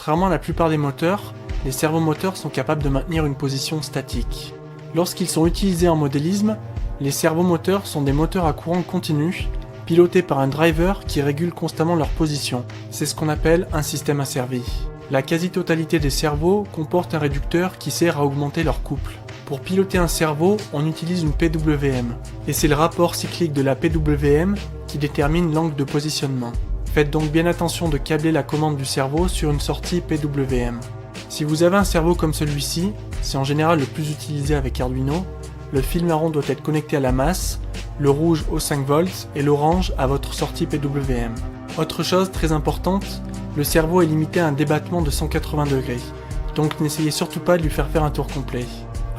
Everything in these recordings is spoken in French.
Contrairement à la plupart des moteurs, les servomoteurs sont capables de maintenir une position statique. Lorsqu'ils sont utilisés en modélisme, les servomoteurs sont des moteurs à courant continu, pilotés par un driver qui régule constamment leur position. C'est ce qu'on appelle un système asservi. La quasi-totalité des servos comporte un réducteur qui sert à augmenter leur couple. Pour piloter un servo, on utilise une PWM, et c'est le rapport cyclique de la PWM qui détermine l'angle de positionnement. Faites donc bien attention de câbler la commande du servo sur une sortie PWM. Si vous avez un servo comme celui-ci, c'est en général le plus utilisé avec Arduino, le fil marron doit être connecté à la masse, le rouge au 5V et l'orange à votre sortie PWM. Autre chose très importante, le servo est limité à un débattement de 180 degrés, donc n'essayez surtout pas de lui faire un tour complet.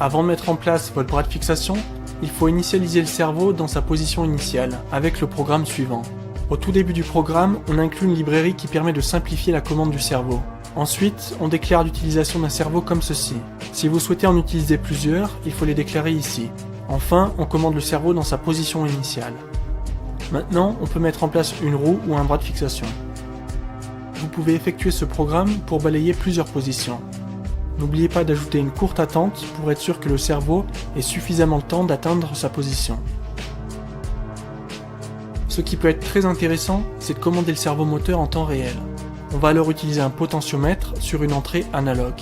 Avant de mettre en place votre bras de fixation, il faut initialiser le servo dans sa position initiale, avec le programme suivant. Au tout début du programme, on inclut une librairie qui permet de simplifier la commande du servo. Ensuite, on déclare l'utilisation d'un servo comme ceci. Si vous souhaitez en utiliser plusieurs, il faut les déclarer ici. Enfin, on commande le servo dans sa position initiale. Maintenant, on peut mettre en place une roue ou un bras de fixation. Vous pouvez effectuer ce programme pour balayer plusieurs positions. N'oubliez pas d'ajouter une courte attente pour être sûr que le servo ait suffisamment le temps d'atteindre sa position. Ce qui peut être très intéressant, c'est de commander le servomoteur en temps réel. On va alors utiliser un potentiomètre sur une entrée analogue.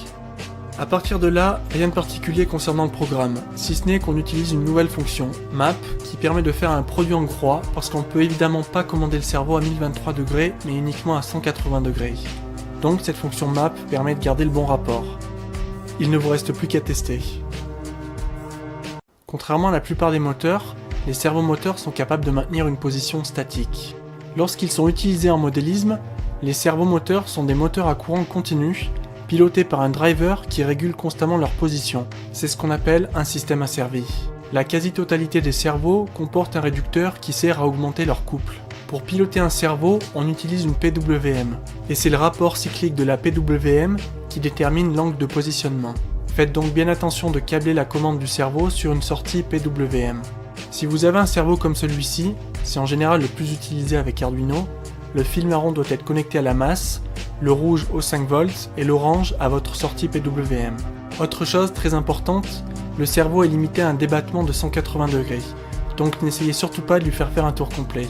A partir de là, rien de particulier concernant le programme, si ce n'est qu'on utilise une nouvelle fonction, map, qui permet de faire un produit en croix parce qu'on ne peut évidemment pas commander le servo à 1023 degrés mais uniquement à 180 degrés. Donc cette fonction map permet de garder le bon rapport. Il ne vous reste plus qu'à tester. Contrairement à la plupart des moteurs, les servomoteurs sont capables de maintenir une position statique. Lorsqu'ils sont utilisés en modélisme, les servomoteurs sont des moteurs à courant continu, pilotés par un driver qui régule constamment leur position. C'est ce qu'on appelle un système asservi. La quasi-totalité des servos comporte un réducteur qui sert à augmenter leur couple. Pour piloter un servo, on utilise une PWM, et c'est le rapport cyclique de la PWM qui détermine l'angle de positionnement. Faites donc bien attention de câbler la commande du servo sur une sortie PWM. Si vous avez un servo comme celui-ci, c'est en général le plus utilisé avec Arduino, le fil marron doit être connecté à la masse, le rouge au 5V et l'orange à votre sortie PWM. Autre chose très importante, le servo est limité à un débattement de 180 degrés, donc n'essayez surtout pas de lui faire un tour complet.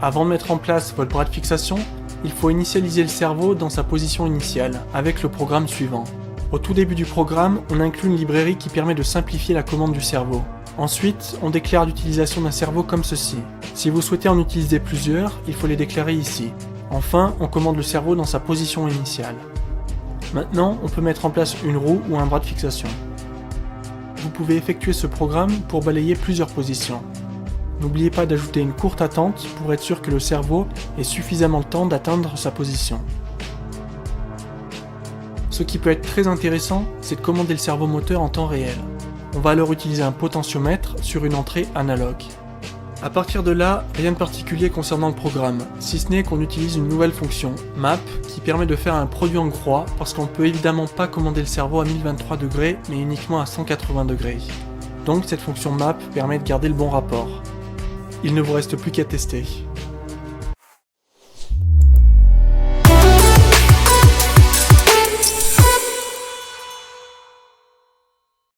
Avant de mettre en place votre bras de fixation, il faut initialiser le servo dans sa position initiale, avec le programme suivant. Au tout début du programme, on inclut une librairie qui permet de simplifier la commande du servo. Ensuite, on déclare l'utilisation d'un servo comme ceci. Si vous souhaitez en utiliser plusieurs, il faut les déclarer ici. Enfin, on commande le servo dans sa position initiale. Maintenant, on peut mettre en place une roue ou un bras de fixation. Vous pouvez effectuer ce programme pour balayer plusieurs positions. N'oubliez pas d'ajouter une courte attente pour être sûr que le servo ait suffisamment le temps d'atteindre sa position. Ce qui peut être très intéressant, c'est de commander le servomoteur en temps réel. On va alors utiliser un potentiomètre sur une entrée analogue. A partir de là, rien de particulier concernant le programme, si ce n'est qu'on utilise une nouvelle fonction, map, qui permet de faire un produit en croix parce qu'on ne peut évidemment pas commander le servo à 1023 degrés mais uniquement à 180 degrés. Donc cette fonction map permet de garder le bon rapport. Il ne vous reste plus qu'à tester.